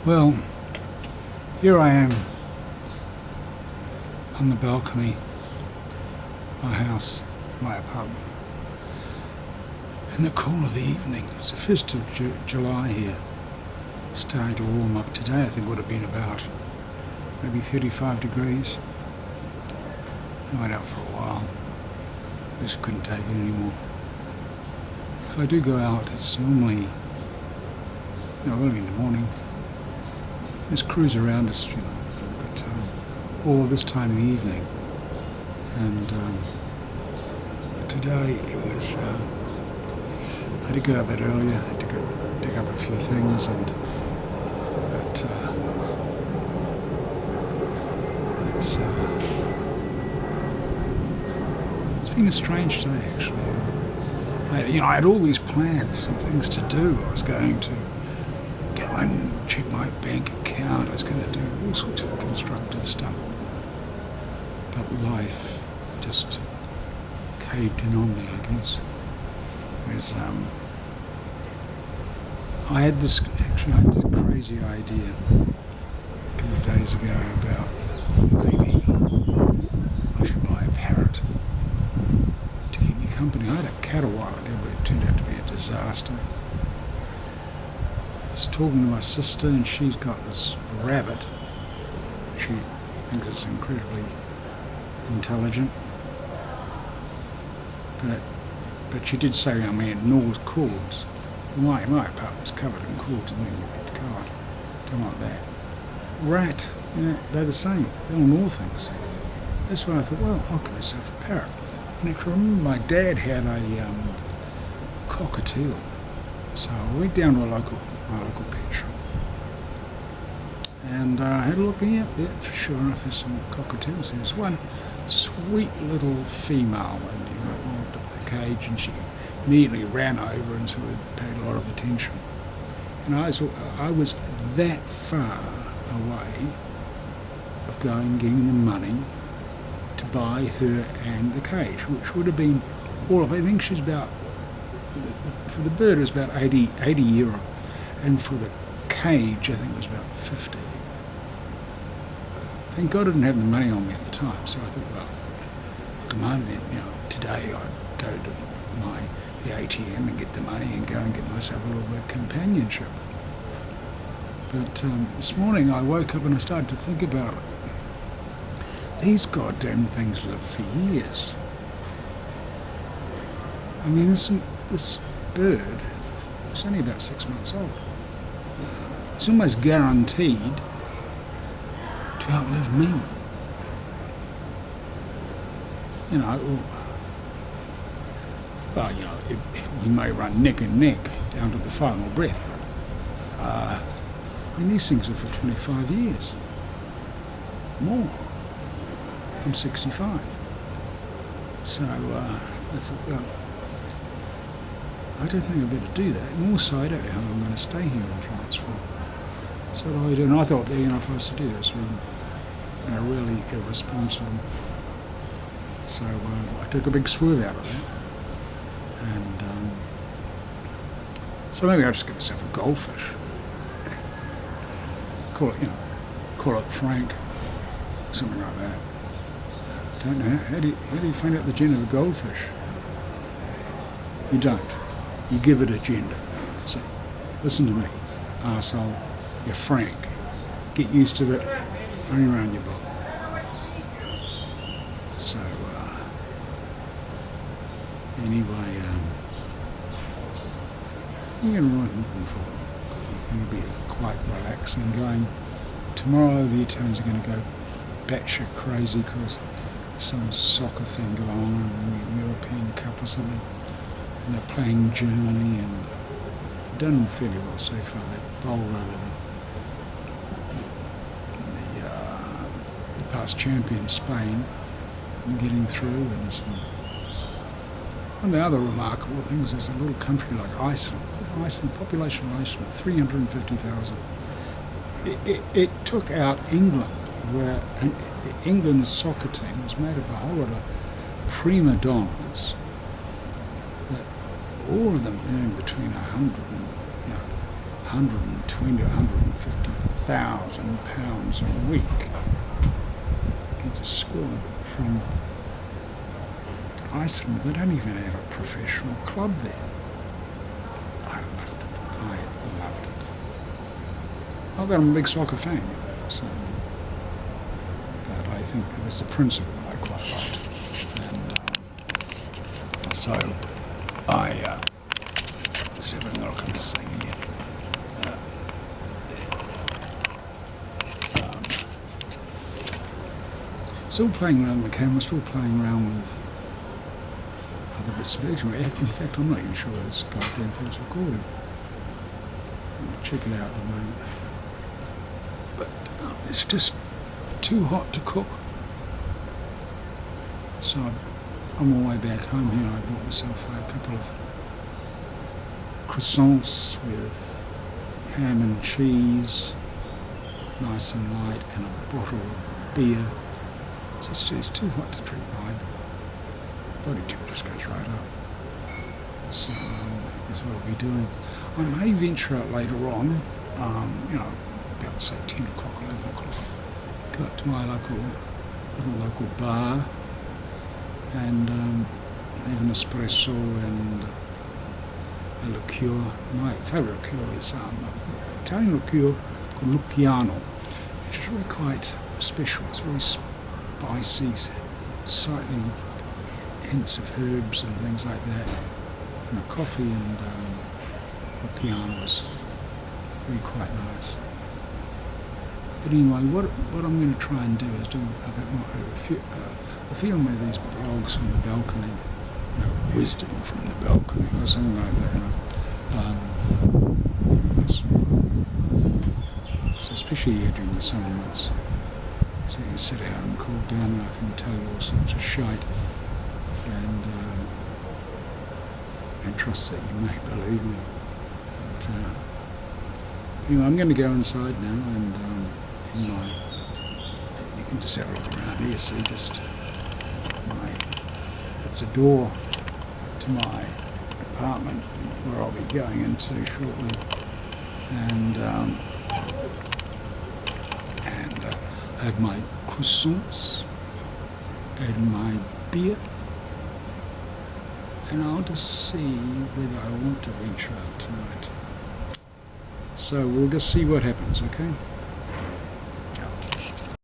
Well, here I am on the balcony, my house, my apartment, in the cool of the evening. It's the 1st of July here. Starting to warm up today. I think would have been about maybe 35 degrees. I went out for a while. Just couldn't take it anymore. If I do go out, it's normally, early in the morning. Just cruise around us, but all this time in the evening. And today it was, I had to go a bit earlier. I had to go pick up a few things, but it's been a strange day actually. I had all these plans and things to do. I was going to go and check my bank account. I was going to do all sorts of constructive stuff. But life just caved in on me, I guess. I had this crazy idea a couple of days ago about maybe I should buy a parrot to keep me company. I had a cat a while ago, but it turned out to be a disaster. I was talking to my sister, and she's got this rabbit. She thinks it's incredibly intelligent. But she did say, it gnaws cords. My apartment's covered in cords, and then God, don't like that. Rat, they're the same. They'll gnaw things. That's why I thought, well, I'll get myself a parrot. And I can remember my dad had a cockatiel. So I went down to my local pet shop. And I had a look, sure enough, there's some cockatiels. There's one sweet little female, and walked up the cage, and she immediately ran over and sort of paid a lot of attention. And I was that far away of getting the money to buy her and the cage, which would have been all of, I think she's about, for the bird it was about 80 euro, and for the cage I think it was about 50. Thank God I didn't have the money on me at the time, so I thought, well, at the moment, today I'd go to the ATM and get the money and go and get myself a little bit of companionship. But this morning I woke up and I started to think about it. These goddamn things live for years. This bird is only about 6 months old. It's almost guaranteed to outlive me. We may run neck and neck down to the final breath, but these things are for 25 years. More. I'm 65. So I thought, well, I don't think I better do that. And also, I don't know how I'm going to stay here in Florence for. So what I do, and I thought, if I was to do this, we really irresponsible. So I took a big swerve out of that. And so maybe I'll just get myself a goldfish. Call it Frank, something like that. Don't know. How do you find out the gender of a goldfish? You don't. You give it a gender. So, listen to me, arsehole. You're Frank. Get used to it. Only around your block. So, anyway, I'm going to write looking for it. It's going to be quite relaxing going. Tomorrow the Italians are going to go batshit crazy because some soccer thing going on, the European Cup or something. And they're playing Germany, and they've done fairly well so far. They bowled over the past champion Spain and getting through. And one of the other remarkable things is a little country like Iceland. The population of Iceland, 350,000. It took out England, where England's soccer team was made up of a whole lot of prima donnas that all of them earn between 120 to 150 £1,000 a week into squad from Iceland. They don't even have a professional club there. I loved it. I loved it. Not that I'm a big soccer fan, so, but I think it was the principle that I quite liked. And so I was having a look at this thing here. Still playing around with the camera, still playing around with other bits of action. In fact, I'm not even sure this goddamn thing's recording. I'll check it out in a moment. But it's just too hot to cook. So on my way back home here, I bought myself a couple of croissants with ham and cheese, nice and light, and a bottle of beer. It's too hot to drink wine. Body temperature goes right up. So that's what I'll be doing. I may venture out later on, about say 10 o'clock, 11 o'clock, go up to my little local bar and have an espresso and a liqueur. My favourite liqueur is Italian liqueur called Luciano, which is really quite special. It's very spicy, slightly hints of herbs and things like that. And a coffee and Luciano is really quite nice. But anyway, what I'm going to try and do is do a bit more a film of these blogs from the balcony, wisdom from the balcony or something like that. So especially here during the summer months. So you can sit out and cool down and I can tell you all sorts of shite and trust that you may believe me. But anyway, I'm going to go inside now and you can just have a look around here, see it's a door to my apartment where I'll be going into shortly, and I have my croissants and my beer, and I'll just see whether I want to venture out tonight. So we'll just see what happens, okay?